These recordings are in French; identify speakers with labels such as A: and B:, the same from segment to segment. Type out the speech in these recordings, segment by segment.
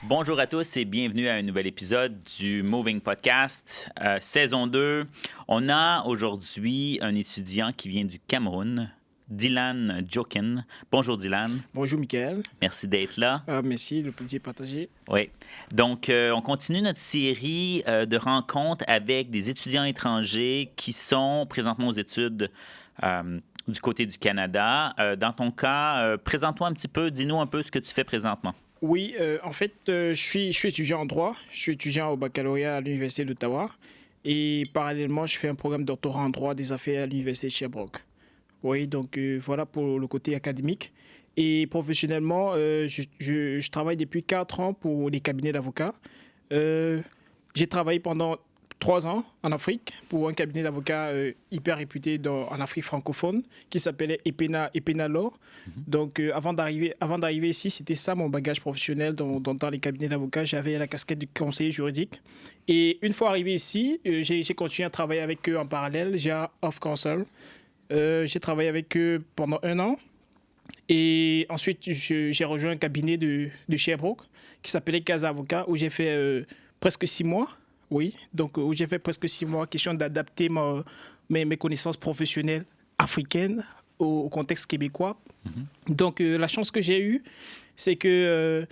A: Bonjour à tous et bienvenue à un nouvel épisode du Moving Podcast, saison 2. On a aujourd'hui un étudiant qui vient du Cameroun, Dylan Jokin. Bonjour Dylan.
B: Bonjour Mickaël.
A: Merci d'être là.
B: Merci, le plaisir est partagé.
A: Oui. Donc, on continue notre série de rencontres avec des étudiants étrangers qui sont présentement aux études du côté du Canada. Dans ton cas, présente-toi un petit peu, dis-nous un peu ce que tu fais présentement.
B: Oui, en fait, je suis étudiant en droit. Je suis étudiant au baccalauréat à l'Université d'Ottawa. Et parallèlement, je fais un programme de doctorat en droit des affaires à l'Université de Sherbrooke. Oui, donc voilà pour le côté académique. Et professionnellement, je travaille depuis 4 ans pour les cabinets d'avocats. J'ai travaillé pendant 3 ans en Afrique pour un cabinet d'avocats hyper réputé en Afrique francophone qui s'appelait Epena Law. Donc avant d'arriver ici, c'était ça mon bagage professionnel dans les cabinets d'avocats. J'avais la casquette du conseiller juridique. Et une fois arrivé ici, j'ai continué à travailler avec eux en parallèle. J'ai Off Counsel. J'ai travaillé avec eux pendant 1 an. Et ensuite, j'ai rejoint un cabinet de Sherbrooke qui s'appelait Casa Avocat où j'ai fait presque 6 mois. Oui, donc où j'ai fait presque 6 mois, question d'adapter mes connaissances professionnelles africaines au contexte québécois. Donc la chance que j'ai eue, c'est que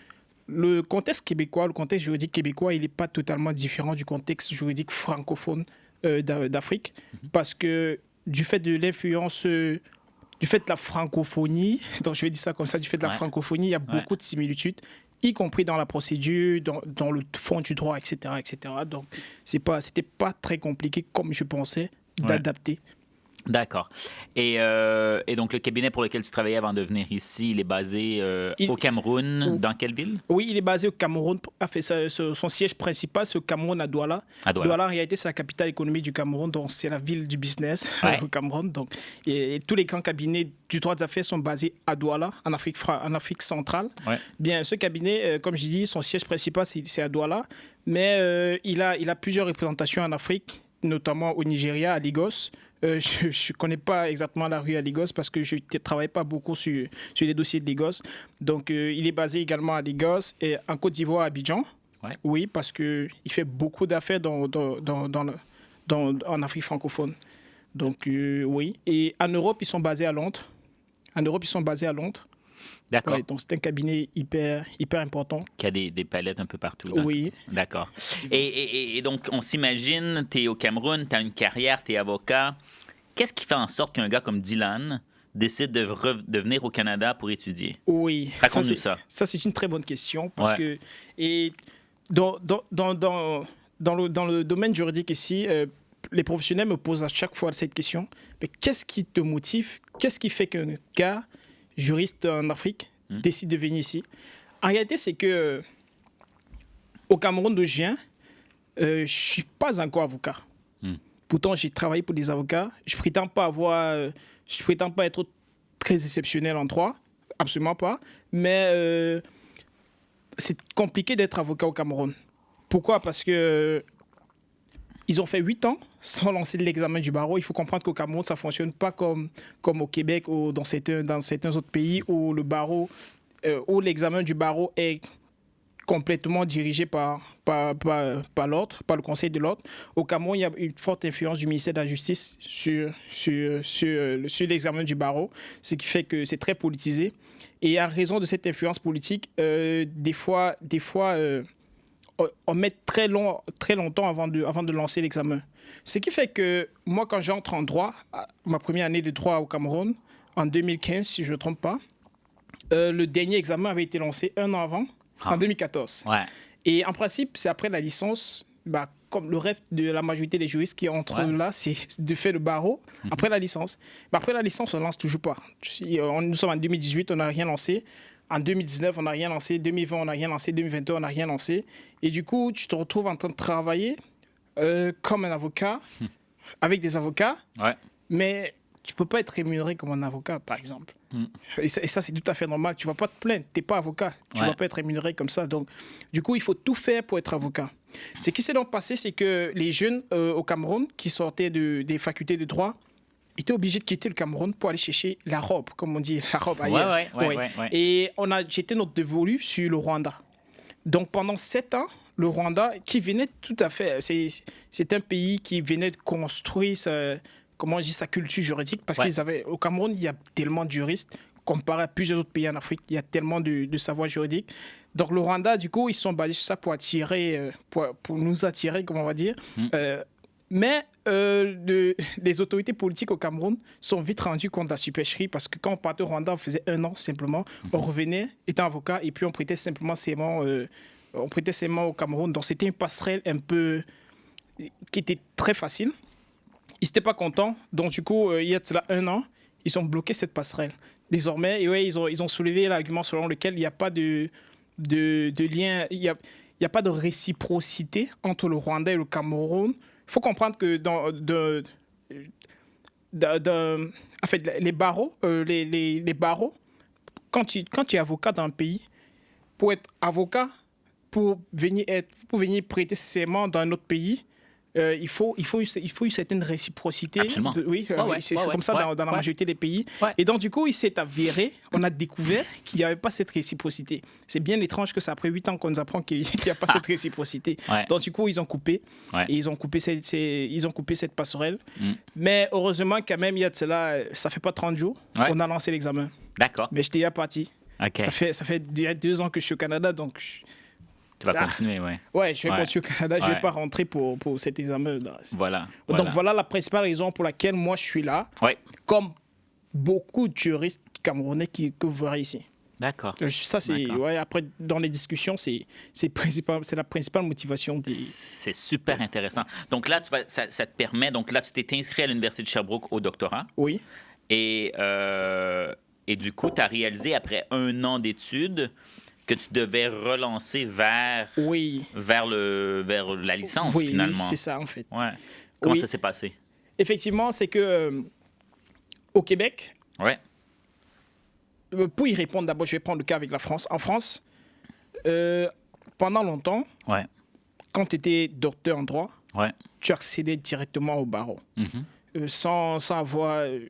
B: le contexte québécois, le contexte juridique québécois, il n'est pas totalement différent du contexte juridique francophone d'Afrique, parce que du fait de l'influence, du fait de la francophonie, donc je vais dire ça comme ça, du fait de la francophonie, il y a beaucoup de similitudes, y compris dans la procédure, dans le fond du droit, etc. etc. Donc, c'était pas très compliqué, comme je pensais, d'adapter.
A: D'accord. Et donc, le cabinet pour lequel tu travaillais avant de venir ici, il est basé au Cameroun. Dans quelle ville? Oui,
B: il est basé au Cameroun. Son siège principal, c'est au Cameroun, à Douala. Douala, en réalité, c'est la capitale économique du Cameroun, donc c'est la ville du business au Cameroun. Donc, et tous les grands cabinets du droit des affaires sont basés à Douala, en Afrique centrale. Bien, ce cabinet, comme je dis, son siège principal, c'est à Douala, mais il a plusieurs représentations en Afrique, notamment au Nigeria, à Lagos. Je ne connais pas exactement la rue à Lagos parce que je ne travaille pas beaucoup sur les dossiers de Lagos. Donc, il est basé également à Lagos et en Côte d'Ivoire, à Abidjan. Oui, parce qu'il fait beaucoup d'affaires en Afrique francophone. Donc, oui. Et en Europe, ils sont basés à Londres.
A: D'accord.
B: Donc, c'est un cabinet hyper important.
A: Qui a des palettes un peu partout.
B: Oui.
A: D'accord. Et donc, on s'imagine, tu es au Cameroun, tu as une carrière, tu es avocat. Qu'est-ce qui fait en sorte qu'un gars comme Dylan décide de venir au Canada pour étudier?
B: Oui.
A: Raconte-nous ça.
B: Ça, c'est une très bonne question parce que dans le domaine juridique ici, les professionnels me posent à chaque fois cette question. Mais qu'est-ce qui te motive? Qu'est-ce qui fait qu'un gars juriste en Afrique décide de venir ici? En réalité, c'est que au Cameroun d'où je viens, je ne suis pas encore avocat. Pourtant, j'ai travaillé pour des avocats. Je ne prétends pas être très exceptionnel en droit, absolument pas. Mais c'est compliqué d'être avocat au Cameroun. Pourquoi? Parce que ils ont fait 8 ans sans lancer l'examen du barreau. Il faut comprendre qu'au Cameroun, ça ne fonctionne pas comme au Québec ou dans certains autres pays où le barreau, où l'examen du barreau est complètement dirigé par l'ordre, par le Conseil de l'ordre. Au Cameroun, il y a une forte influence du ministère de la Justice sur l'examen du barreau, ce qui fait que c'est très politisé. Et à raison de cette influence politique, des fois, on met très longtemps avant de lancer l'examen. Ce qui fait que moi, quand j'entre en droit, ma première année de droit au Cameroun, en 2015, si je ne me trompe pas, le dernier examen avait été lancé 1 an avant, en 2014. Et en principe, c'est après la licence, comme le rêve de la majorité des juristes qui entrent là, c'est de faire le barreau après la licence. Après la licence, on ne lance toujours pas. Nous sommes en 2018, on n'a rien lancé. En 2019, on n'a rien lancé. 2020, on n'a rien lancé. 2022, on n'a rien lancé. Et du coup, tu te retrouves en train de travailler comme un avocat, avec des avocats, mais tu ne peux pas être rémunéré comme un avocat, par exemple. Et ça, c'est tout à fait normal. Tu ne vas pas te plaindre. Tu n'es pas avocat. Tu ne vas pas être rémunéré comme ça. Donc, du coup, il faut tout faire pour être avocat. Ce qui s'est donc passé, c'est que les jeunes au Cameroun qui sortaient des facultés de droit étaient obligés de quitter le Cameroun pour aller chercher la robe, comme on dit, la robe ailleurs. Et j'ai été notre dévolu sur le Rwanda. Donc, pendant 7 ans, le Rwanda, qui venait tout à fait... C'est un pays qui venait de construire sa culture juridique, parce
A: Ouais.
B: qu'ils avaient... Au Cameroun, il y a tellement de juristes, comparé à plusieurs autres pays en Afrique, il y a tellement de savoir juridique. Donc, le Rwanda, du coup, ils se sont basés sur ça pour attirer... pour nous attirer, comment on va dire. Mais les autorités politiques au Cameroun sont vite rendues compte de la supercherie, parce que quand on partait au Rwanda, on faisait 1 an simplement. On revenait, étant avocat, et puis on prêtait simplement serment, au Cameroun. Donc c'était une passerelle un peu qui était très facile. Ils n'étaient pas contents. Donc du coup, il y a de cela 1 an, ils ont bloqué cette passerelle. Désormais, et ouais, ils ont soulevé l'argument selon lequel il n'y a pas de lien, il y a pas de réciprocité entre le Rwanda et le Cameroun. Il faut comprendre que en fait, les barreaux, les barreaux, quand tu es avocat dans un pays, pour être avocat, pour venir prêter serment dans un autre pays, il faut une certaine réciprocité.
A: Absolument.
B: Oui, c'est comme ça dans la majorité des pays.
A: Ouais.
B: Et donc, du coup, il s'est avéré, on a découvert qu'il n'y avait pas cette réciprocité. C'est bien étrange que ça après 8 ans qu'on nous apprend qu'il n'y a pas cette réciprocité.
A: Ouais.
B: Donc, du coup, ils ont coupé.
A: Ouais.
B: Et ils ont coupé cette passerelle. Mais heureusement, quand même, il y a de cela, ça fait pas 30 jours qu'on a lancé l'examen.
A: D'accord.
B: Mais j'étais déjà parti.
A: OK.
B: Ça fait déjà 2 ans que je suis au Canada, donc...
A: Tu vas continuer, oui.
B: Ouais, je vais continuer au Canada, je
A: Ouais.
B: vais pas rentrer pour cet examen.
A: Voilà.
B: Donc voilà la principale raison pour laquelle moi je suis là,
A: Oui.
B: comme beaucoup de juristes camerounais que vous verrez ici.
A: D'accord.
B: Ça, c'est...
A: D'accord.
B: Ouais, après, dans les discussions, c'est la principale motivation des...
A: C'est super intéressant. Donc là, ça te permet... Donc là, tu t'es inscrit à l'Université de Sherbrooke au doctorat.
B: Oui.
A: Et du coup, tu as réalisé, après 1 an d'études, que tu devais relancer vers la licence,
B: Oui,
A: finalement.
B: c'est ça, en fait.
A: Ouais. Comment
B: Oui.
A: ça s'est passé?
B: Effectivement, c'est que au Québec,
A: Ouais.
B: pour y répondre, d'abord, je vais prendre le cas avec la France. En France, pendant longtemps,
A: Ouais.
B: quand tu étais docteur en droit,
A: Ouais.
B: tu accédais directement au barreau.
A: Mhm.
B: Sans avoir... tu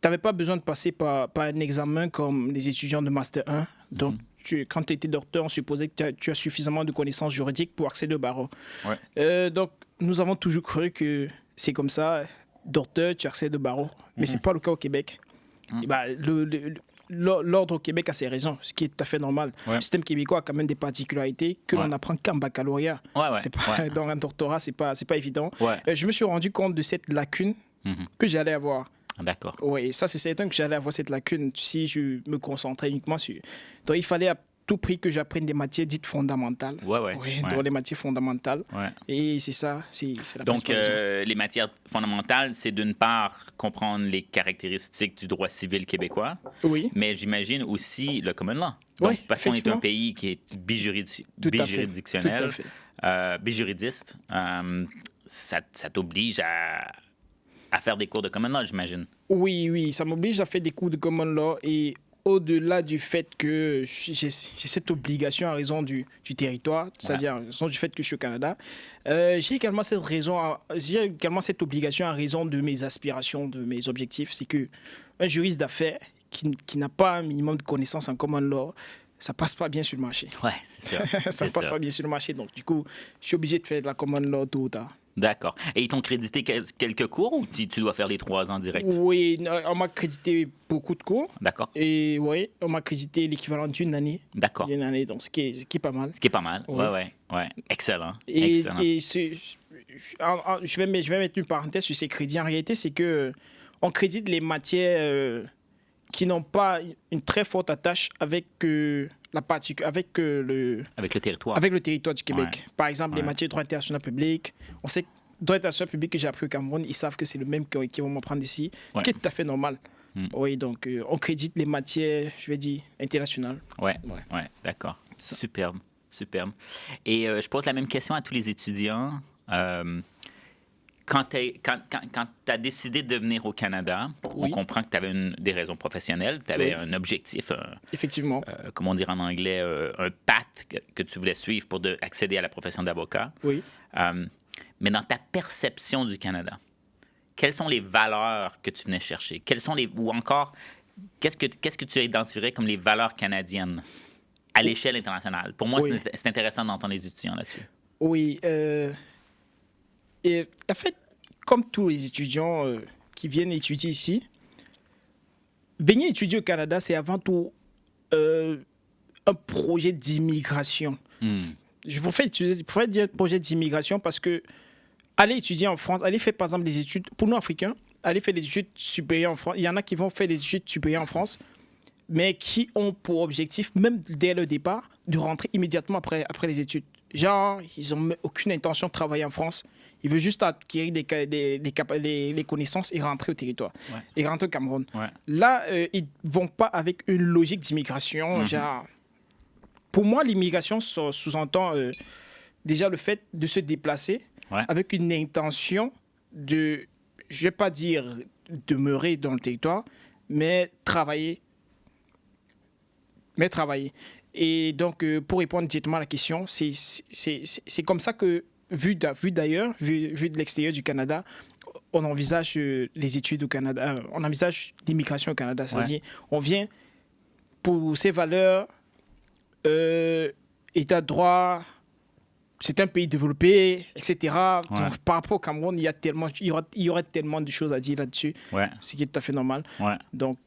B: n'avais pas besoin de passer par un examen comme les étudiants de Master 1. Donc, quand tu étais docteur, on supposait que tu as suffisamment de connaissances juridiques pour accéder au barreau.
A: Ouais.
B: Donc, nous avons toujours cru que c'est comme ça. Docteur, tu accèdes au barreau. Mais ce n'est pas le cas au Québec. Et bah, l'ordre au Québec a ses raisons, ce qui est tout à fait normal.
A: Ouais.
B: Le système québécois a quand même des particularités que l'on apprend qu'en baccalauréat.
A: Ouais.
B: C'est pas,
A: Ouais.
B: Dans un doctorat, c'est pas évident.
A: Ouais.
B: Je me suis rendu compte de cette lacune que j'allais avoir.
A: D'accord.
B: Oui, ça, c'est certain que j'allais avoir cette lacune si je me concentrais uniquement sur... Donc, il fallait à tout prix que j'apprenne des matières dites fondamentales.
A: Ouais.
B: Oui, dans les matières fondamentales.
A: Ouais.
B: Et c'est ça, c'est la
A: Donc,
B: principale raison.
A: les matières fondamentales, c'est d'une part comprendre les caractéristiques du droit civil québécois,
B: Oui,
A: mais j'imagine aussi le common law. Donc,
B: Oui,
A: parce qu'on est un
B: effectivement.
A: pays qui est
B: Tout à fait.
A: bijuridictionnel,
B: Tout à fait.
A: bijuridiste, ça t'oblige à faire des cours de common law, j'imagine.
B: Oui, ça m'oblige à faire des cours de common law et au-delà du fait que j'ai cette obligation à raison du territoire, c'est-à-dire à raison du fait que je suis au Canada, j'ai également cette obligation à raison de mes aspirations, de mes objectifs. C'est que un juriste d'affaires qui n'a pas un minimum de connaissances en common law, ça passe pas bien sur le marché.
A: Ouais, c'est sûr.
B: Ça
A: C'est
B: passe
A: sûr.
B: pas bien sur le marché. Donc, du coup, je suis obligé de faire de la common law tôt ou tard.
A: D'accord. Et ils t'ont crédité quelques cours ou tu dois faire les 3 ans direct?
B: Oui, on m'a crédité beaucoup de cours.
A: D'accord.
B: Et oui, on m'a crédité l'équivalent d'une année.
A: D'accord.
B: D'une année, donc ce qui est pas mal.
A: Ce qui est pas mal.
B: Oui.
A: Ouais. Excellent.
B: Et,
A: Excellent.
B: je vais mettre une parenthèse sur ces crédits. En réalité, c'est que on crédite les matières qui n'ont pas une très forte attache avec
A: Avec le territoire.
B: avec le territoire du Québec.
A: Ouais.
B: Par exemple, les
A: Ouais.
B: matières de droit international public. On sait que droit international public que j'ai appris au Cameroun, ils savent que c'est le même qu'ils vont m'apprendre ici,
A: Ouais.
B: ce qui est tout à fait normal.
A: Mm.
B: Oui, donc on crédite les matières, je vais dire, internationales.
A: Ouais.
B: Ouais.
A: D'accord.
B: Ça.
A: Superbe. Et je pose la même question à tous les étudiants. Quand tu as décidé de venir au Canada,
B: Oui.
A: on comprend que tu avais des raisons professionnelles, tu avais
B: Oui.
A: un objectif,
B: Effectivement.
A: comment dire en anglais, un path que tu voulais suivre pour accéder à la profession d'avocat.
B: Oui.
A: Mais dans ta perception du Canada, quelles sont les valeurs que tu venais chercher? Ou encore, qu'est-ce que tu identifierais comme les valeurs canadiennes? à l'échelle internationale. Pour moi,
B: Oui.
A: c'est intéressant d'entendre les étudiants là-dessus.
B: Oui. Et en fait, comme tous les étudiants qui viennent étudier ici, venir étudier au Canada, c'est avant tout euh, un projet d'immigration. Je préfère dire projet d'immigration parce que aller étudier en France, aller faire par exemple des études, pour nous Africains, aller faire des études supérieures en France, il y en a qui vont faire des études supérieures en France, mais qui ont pour objectif, même dès le départ, de rentrer immédiatement après les études. Genre, ils n'ont aucune intention de travailler en France. Ils veulent juste acquérir les connaissances et rentrer au territoire,
A: Ouais.
B: et rentrer au Cameroun.
A: Ouais.
B: Là, ils ne vont pas avec une logique d'immigration. Genre, pour moi, l'immigration sous-entend déjà le fait de se déplacer
A: Ouais.
B: avec une intention de, je ne vais pas dire demeurer dans le territoire, mais travailler. Et donc, pour répondre directement à la question, c'est comme ça que, vu d'ailleurs, vu de l'extérieur du Canada, on envisage les études au Canada, on envisage l'immigration au Canada. C'est-à-dire, on vient pour ses valeurs, état de droit, c'est un pays développé, etc.
A: Ouais.
B: Donc, par rapport au Cameroun, il y aurait tellement de choses à dire là-dessus,
A: Ouais.
B: ce qui est tout à fait normal.
A: Ouais.
B: Donc,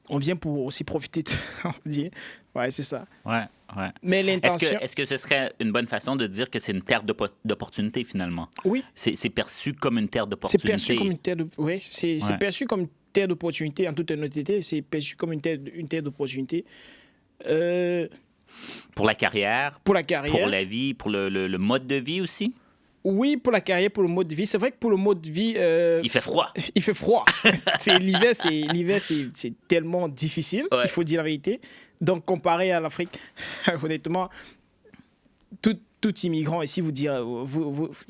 B: on vient pour aussi profiter, on va dire. Ouais, c'est ça.
A: Ouais. Ouais.
B: Mais l'intention...
A: Est-ce que ce serait une bonne façon de dire que c'est une terre d'opportunité, finalement?
B: Oui,
A: C'est perçu comme une terre
B: c'est
A: d'opportunité.
B: perçu comme une terre de... Oui, c'est
A: Ouais.
B: perçu comme une terre d'opportunité en toute honnêteté. C'est perçu comme une terre d'opportunité.
A: Pour la carrière,
B: Pour la carrière.
A: pour la vie, pour le mode de vie aussi?
B: Oui, pour la carrière, pour le mode de vie. C'est vrai que pour le mode de vie...
A: Il fait froid.
B: il fait froid. L'hiver, c'est tellement difficile,
A: Ouais.
B: il faut dire la vérité. Donc, comparé à l'Afrique, honnêtement, tout immigrant ici vous dira,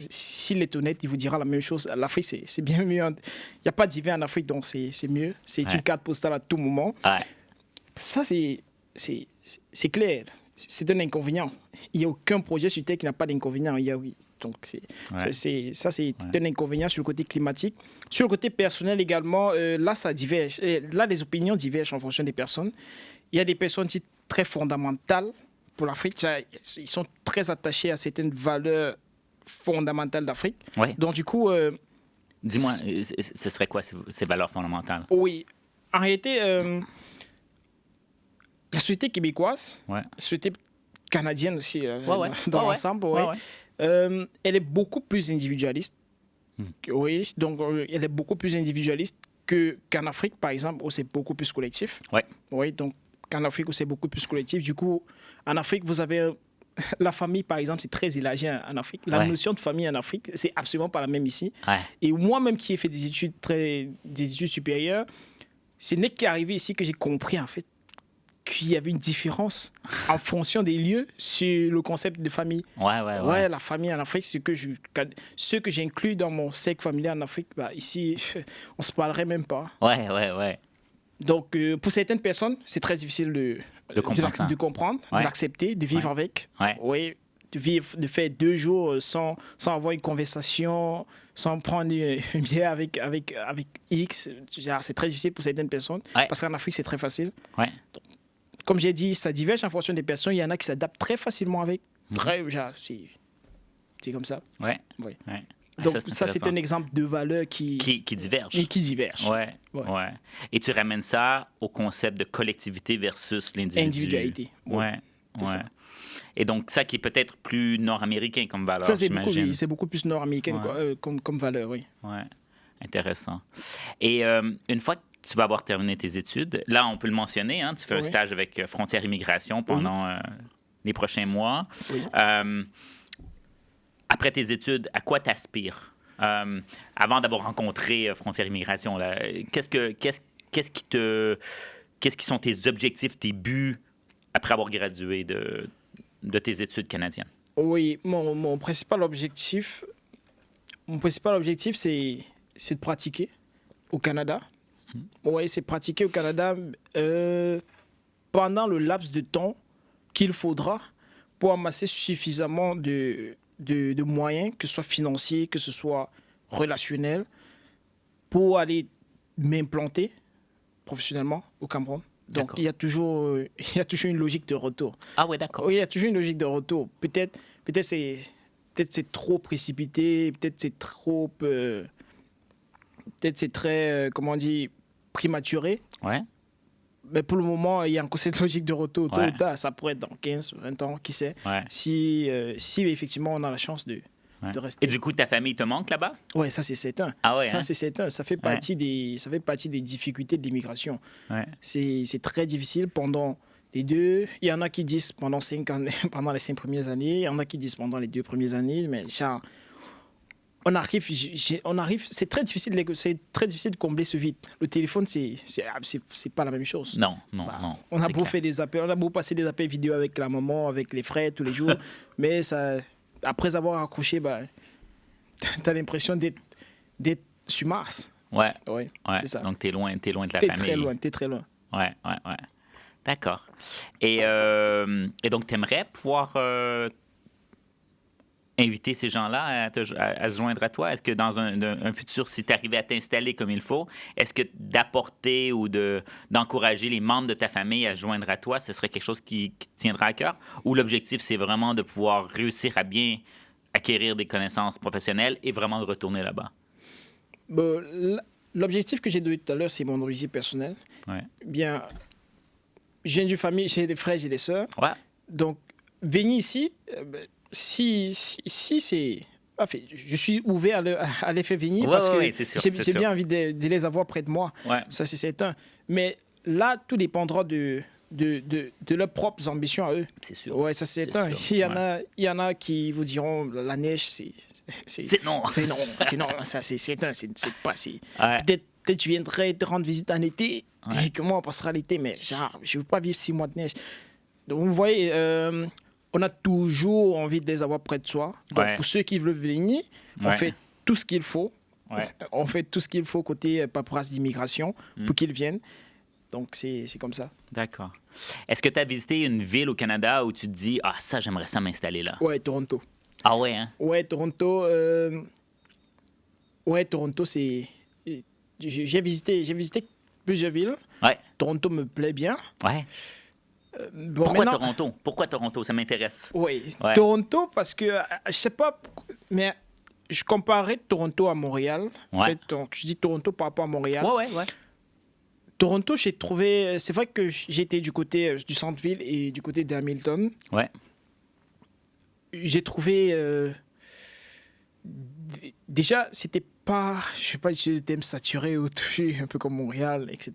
B: s'il est honnête, il vous dira la même chose. L'Afrique, c'est bien mieux. Il n'y a pas d'hiver en Afrique, donc c'est mieux. C'est
A: Ouais.
B: une carte postale à tout moment.
A: Ouais.
B: Ça, c'est clair. C'est un inconvénient. Il n'y a aucun projet sur Terre qui n'a pas d'inconvénient. Oui. Donc, c'est un inconvénient sur le côté climatique. Sur le côté personnel également, là, ça diverge. Là, les opinions divergent en fonction des personnes. Il y a des personnes qui sont très fondamentales pour l'Afrique. Ils sont très attachés à certaines valeurs fondamentales d'Afrique.
A: Ouais.
B: Donc, du coup...
A: Dis-moi, ce serait quoi ces valeurs fondamentales?
B: Oui. En réalité, la société québécoise,
A: Ouais.
B: la société canadienne aussi,
A: Ouais.
B: dans
A: Ouais.
B: l'ensemble,
A: Ouais.
B: ouais. Elle est beaucoup plus individualiste. Oui, donc elle est beaucoup plus individualiste qu'en Afrique, par exemple, où c'est beaucoup plus collectif.
A: Ouais.
B: Oui, donc qu'en Afrique, où c'est beaucoup plus collectif. Du coup, en Afrique, vous avez la famille, par exemple, c'est très élargi en Afrique. La
A: Ouais.
B: notion de famille en Afrique, c'est absolument pas la même ici.
A: Ouais.
B: Et moi-même qui ai fait des études supérieures, c'est n'est qu'arrivé ici que j'ai compris, en fait, qu'il y avait une différence en fonction des lieux sur le concept de famille. Ouais, la famille en Afrique, ce que j'inclus dans mon cercle familial en Afrique, bah, ici, on se parlerait même pas.
A: Ouais.
B: Donc, pour certaines personnes, c'est très difficile
A: De comprendre ça.
B: de comprendre,
A: Ouais.
B: de l'accepter, de vivre
A: Ouais.
B: avec.
A: Ouais.
B: Oui, de faire 2 jours sans avoir une conversation, sans prendre une bière avec X. Genre, c'est très difficile pour certaines personnes.
A: Ouais.
B: Parce qu'en Afrique, c'est très facile.
A: Ouais.
B: Comme j'ai dit, ça diverge en fonction des personnes. Il y en a qui s'adaptent très facilement avec. Genre, c'est comme ça.
A: Ouais.
B: Oui.
A: Ouais.
B: Donc,
A: c'est
B: ça, c'est
A: intéressant.
B: un exemple de valeur qui
A: diverge.
B: diverge.
A: Ouais.
B: Ouais.
A: Et tu ramènes ça au concept de collectivité versus l'individu.
B: Individualité.
A: Ouais.
B: C'est ça.
A: Et donc, ça qui est peut-être plus nord-américain comme valeur,
B: Ça,
A: j'imagine.
B: c'est beaucoup plus nord-américain
A: Ouais.
B: comme valeur, oui.
A: Ouais. Intéressant. Et une fois que tu vas avoir terminé tes études, là, on peut le mentionner, hein, tu fais un
B: Oui.
A: stage avec Frontières Immigration pendant les prochains mois.
B: Oui.
A: Après tes études, à quoi t'aspires? Avant d'avoir rencontré Frontières Immigration, là, qu'est-ce qui sont tes objectifs, tes buts après avoir gradué de tes études canadiennes?
B: Oui, mon principal objectif, c'est de pratiquer au Canada. Oui, c'est pratiquer au Canada pendant le laps de temps qu'il faudra pour amasser suffisamment de moyens, que ce soit financiers, que ce soit relationnels, pour aller m'implanter professionnellement au Cameroun. Donc,
A: D'accord.
B: il y a toujours une logique de retour.
A: Ah ouais, d'accord.
B: Oui, il y a toujours une logique de retour. Peut-être c'est trop précipité, peut-être c'est très, comment on dit, prématuré.
A: Ouais,
B: Mais pour le moment, il y a encore cette logique de retour. Tôt
A: Ouais.
B: ou tard, ça pourrait être dans 15, 20 ans, qui sait.
A: ouais,
B: Si effectivement on a la chance
A: ouais.
B: de
A: Et
B: rester.
A: du coup, ta famille te manque là-bas?
B: Ouais, ça c'est certain.
A: Ah ouais,
B: Ça
A: hein?
B: c'est certain. Ça fait partie des difficultés de l'immigration.
A: Ouais.
B: C'est très difficile pendant les deux. Il y en a qui disent pendant 5 ans, pendant les 5 premières années. Il y en a qui disent pendant les 2 premières années. Mais genre, on arrive. C'est très difficile de combler ce vide. Le téléphone, c'est pas la même chose.
A: Non, non,
B: Bah,
A: non.
B: on a
A: c'est
B: beau
A: clair.
B: faire des appels, on a beau passer des appels vidéo avec la maman, avec les frères tous les jours, mais ça, après avoir accouché, bah, t'as l'impression d'être sur Mars.
A: Ouais,
B: Ouais,
A: ouais.
B: c'est ça.
A: Donc, t'es loin de la
B: T'es
A: famille.
B: t'es très loin.
A: Ouais, ouais, ouais. D'accord. Et donc, t'aimerais pouvoir inviter ces gens-là à se joindre à toi? Est-ce que dans un futur, si tu arrivais à t'installer comme il faut, est-ce que d'apporter ou d'encourager les membres de ta famille à se joindre à toi, ce serait quelque chose qui te tiendra à cœur? Ou l'objectif, c'est vraiment de pouvoir réussir à bien acquérir des connaissances professionnelles et vraiment de retourner là-bas?
B: Bon, l'objectif que j'ai donné tout à l'heure, c'est mon objectif personnel.
A: Ouais.
B: Bien, je viens d'une famille, j'ai des frères, j'ai des sœurs.
A: Ouais.
B: Donc, venir ici, si c'est... Enfin, je suis ouvert à les faire venir
A: Ouais,
B: parce que
A: ouais, c'est sûr,
B: j'ai
A: c'est
B: j'ai
A: sûr.
B: bien envie de les avoir près de moi.
A: Ouais.
B: Ça, c'est certain. Mais là, tout dépendra de leurs propres ambitions à eux.
A: C'est sûr.
B: Ouais, ça, c'est
A: C'est
B: certain.
A: sûr,
B: Il y en a qui vous diront la neige,
A: C'est non.
B: c'est non. C'est non. Ça, c'est certain. C'est pas...
A: Ouais.
B: Peut-être tu viendrais te rendre visite en été
A: Ouais.
B: et que moi, on passera l'été. Mais genre, je ne veux pas vivre 6 mois de neige. Donc, vous voyez, on a toujours envie de les avoir près de soi. Donc,
A: Ouais.
B: pour ceux qui veulent venir, on
A: Ouais.
B: fait tout ce qu'il faut.
A: Ouais.
B: On fait tout ce qu'il faut côté paperasse d'immigration pour qu'ils viennent. Donc, c'est comme ça.
A: D'accord. Est-ce que tu as visité une ville au Canada où tu te dis, ah, ça, j'aimerais ça m'installer là?
B: Ouais, Toronto.
A: Ah ouais, hein?
B: Ouais, Toronto, c'est... J'ai visité plusieurs villes.
A: Ouais.
B: Toronto me plaît bien.
A: Ouais.
B: Bon,
A: Pourquoi
B: maintenant-
A: Toronto? Pourquoi Toronto? Ça m'intéresse.
B: Oui,
A: Ouais.
B: Toronto, parce que, je sais pas, mais je comparais Toronto à Montréal. En
A: Ouais.
B: fait, donc, je dis Toronto par rapport à Montréal.
A: Ouais, ouais, ouais.
B: Toronto, j'ai trouvé... C'est vrai que j'étais du côté du centre-ville et du côté d'Hamilton.
A: Ouais.
B: J'ai trouvé... déjà, c'était pas... Je sais pas si le thème saturé ou un peu comme Montréal, etc.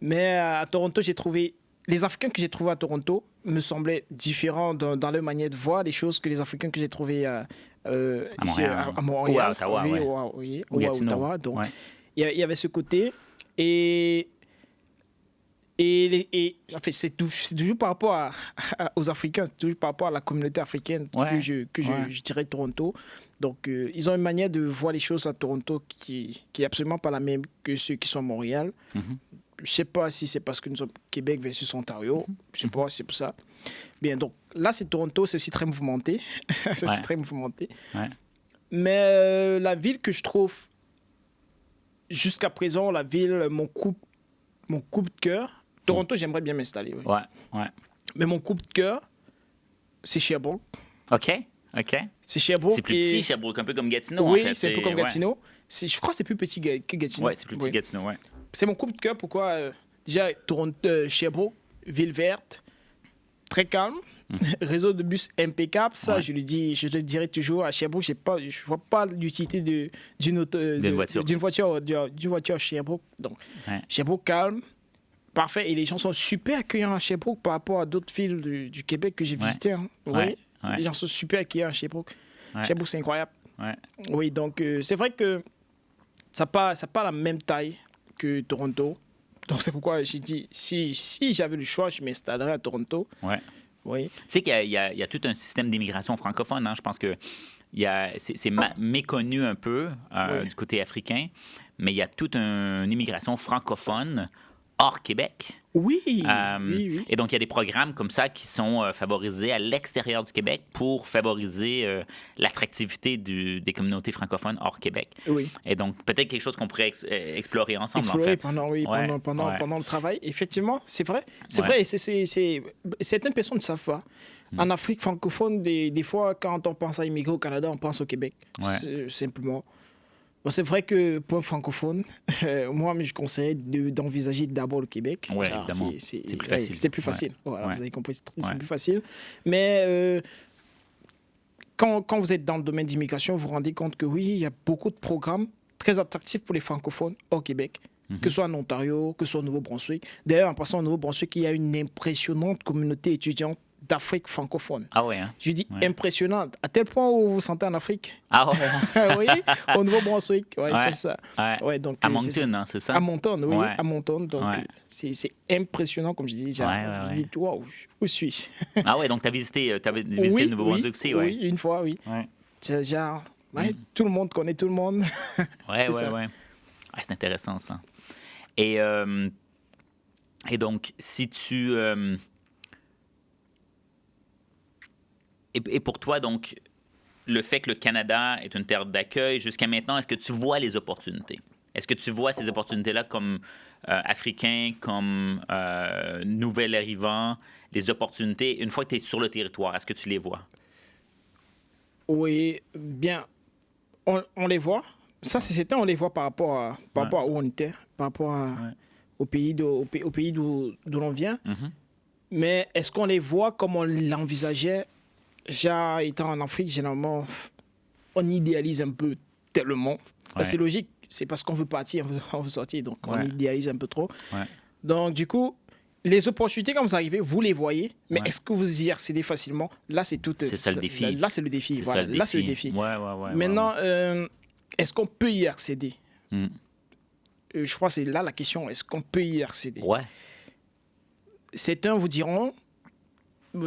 B: Mais à Toronto, j'ai trouvé... Les Africains que j'ai trouvés à Toronto me semblaient différents dans leur manière de voir les choses que les Africains que j'ai trouvés ici,
A: Montréal.
B: à Montréal.
A: Ou à Ottawa,
B: Oui,
A: ouais.
B: ou à
A: Gatineau.
B: Ottawa. Donc,
A: Ouais.
B: il y avait ce côté. En fait, c'est toujours par rapport aux Africains, c'est toujours par rapport à la communauté africaine
A: Ouais.
B: je dirais Toronto. Donc, ils ont une manière de voir les choses à Toronto qui est absolument pas la même que ceux qui sont à Montréal.
A: Mhm.
B: Je sais pas si c'est parce que nous sommes Québec versus Ontario. Je sais pas, c'est pour ça. Bien, donc là, c'est Toronto, c'est aussi très mouvementé. C'est aussi
A: Ouais.
B: très mouvementé.
A: Ouais.
B: Mais la ville que je trouve, jusqu'à présent, mon coup de cœur, Toronto, j'aimerais bien m'installer. Oui.
A: Ouais. Ouais.
B: Mais mon coup de cœur, c'est Sherbrooke.
A: OK. OK.
B: C'est Sherbrooke.
A: C'est plus
B: et-
A: petit, Sherbrooke, un peu comme Gatineau,
B: Oui,
A: en fait.
B: c'est un peu comme
A: ouais.
B: Gatineau. Je crois que c'est plus petit que Gatineau.
A: Ouais, c'est plus petit
B: Oui.
A: que Gatineau, ouais.
B: C'est mon coup de cœur. Pourquoi déjà, Toronto, Sherbrooke, ville verte, très calme, réseau de bus impeccable. Ça,
A: Ouais.
B: je le dirai toujours. À Sherbrooke, je ne vois pas l'utilité d'une
A: voiture.
B: d'une voiture à Sherbrooke. Donc,
A: Ouais.
B: Sherbrooke calme, parfait. Et les gens sont super accueillants à Sherbrooke par rapport à d'autres villes du Québec que j'ai
A: Ouais.
B: visitées. Hein. Oui,
A: Ouais. Ouais.
B: les gens sont super accueillants à Sherbrooke.
A: Ouais.
B: Sherbrooke, c'est incroyable.
A: Ouais.
B: Oui, donc c'est vrai que ça n'a pas la même taille que Toronto. Donc c'est pourquoi j'ai dit, si j'avais le choix, je m'installerais à Toronto.
A: Ouais.
B: Oui,
A: Tu sais qu'il y a tout un système d'immigration francophone. Hein? Je pense que c'est méconnu un peu
B: Oui.
A: du côté africain, mais il y a toute une immigration francophone hors Québec.
B: Oui,
A: Et donc, il y a des programmes comme ça qui sont favorisés à l'extérieur du Québec pour favoriser l'attractivité des communautés francophones hors Québec.
B: Oui.
A: Et donc, peut-être quelque chose qu'on pourrait explorer ensemble,
B: Explorer
A: en fait.
B: pendant le travail. Effectivement, c'est vrai. C'est vrai. Certaines personnes ne savent pas. En Afrique francophone, des fois, quand on pense à immigrer au Canada, on pense au Québec. Simplement. Bon, c'est vrai que pour un francophone, moi, je conseille d'envisager d'abord le Québec.
A: Oui, évidemment. C'est plus facile.
B: C'est plus facile. Voilà, vous avez compris, c'est plus facile. Mais quand vous êtes dans le domaine d'immigration, vous vous rendez compte que oui, il y a beaucoup de programmes très attractifs pour les francophones au Québec, que ce soit en Ontario, que ce soit au Nouveau-Brunswick. D'ailleurs, en passant au Nouveau-Brunswick, il y a une impressionnante communauté étudiante d'Afrique francophone.
A: Ah ouais, hein?
B: Je dis impressionnante, à tel point où vous vous sentez en Afrique.
A: Ah ouais?
B: Oui, au Nouveau-Brunswick, c'est ça.
A: Ouais.
B: Donc,
A: à Moncton, hein, c'est ça?
B: À Moncton, oui, à Moncton. Donc, c'est impressionnant, comme je dis. Je dis, waouh, où suis-je?
A: Ah ouais, donc tu as visité le Nouveau-Brunswick aussi,
B: oui, une fois, oui. C'est genre, tout le monde connaît tout le monde.
A: Ouais. C'est intéressant, ça. Et donc, si tu... Et pour toi, donc, le fait que le Canada est une terre d'accueil, jusqu'à maintenant, est-ce que tu vois les opportunités? Est-ce que tu vois ces opportunités-là comme Africain, comme nouvel arrivant, les opportunités, une fois que tu es sur le territoire, est-ce que tu les vois?
B: Oui, bien, on les voit. Ça, c'est certain, on les voit par rapport à où on était, par rapport au pays d'où l'on vient. Mais est-ce qu'on les voit comme on l'envisageait? Étant en Afrique, généralement, on idéalise un peu tellement. C'est logique, c'est parce qu'on veut partir, on veut sortir, donc on idéalise un peu trop. Donc, du coup, les opportunités, quand vous arrivez, vous les voyez, mais est-ce que vous y accédez facilement? Là, c'est tout.
A: C'est ça le défi.
B: Là, c'est le défi. Voilà. Là, c'est le défi.
A: Maintenant,
B: est-ce qu'on peut y accéder? Je crois que c'est là la question. Est-ce qu'on peut y accéder? Certains vous diront,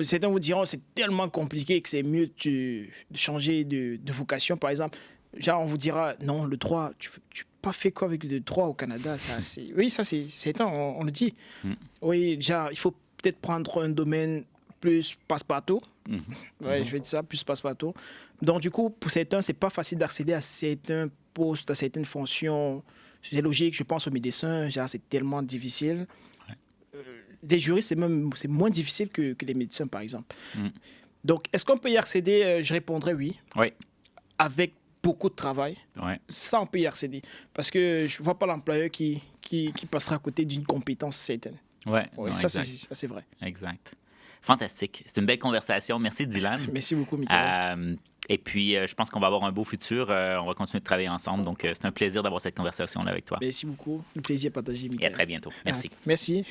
B: c'est tellement compliqué que c'est mieux de changer de vocation, par exemple. Genre, on vous dira, non, le droit, tu n'as pas fait quoi avec le droit au Canada? Oui, ça, c'est on le dit. Oui, genre, il faut peut-être prendre un domaine plus passe-partout. Je vais dire ça, plus passe-partout. Donc, du coup, pour certains, c'est pas facile d'accéder à certains postes, à certaines fonctions. C'est logique, je pense aux médecins, genre, c'est tellement difficile. Les juristes, c'est moins difficile que les médecins, par exemple. Donc, est-ce qu'on peut y accéder? Je répondrais oui. Avec beaucoup de travail. Ça, on peut y accéder. Parce que je ne vois pas l'employeur qui passera à côté d'une compétence certaine. Ça, c'est vrai.
A: Exact. Fantastique. C'est une belle conversation. Merci, Dylan.
B: Merci beaucoup, Michael.
A: Et puis, je pense qu'on va avoir un beau futur. On va continuer de travailler ensemble. Donc, c'est un plaisir d'avoir cette conversation-là avec toi.
B: Merci beaucoup. Le plaisir partagé, Michael.
A: Et à très bientôt. Merci.
B: Merci.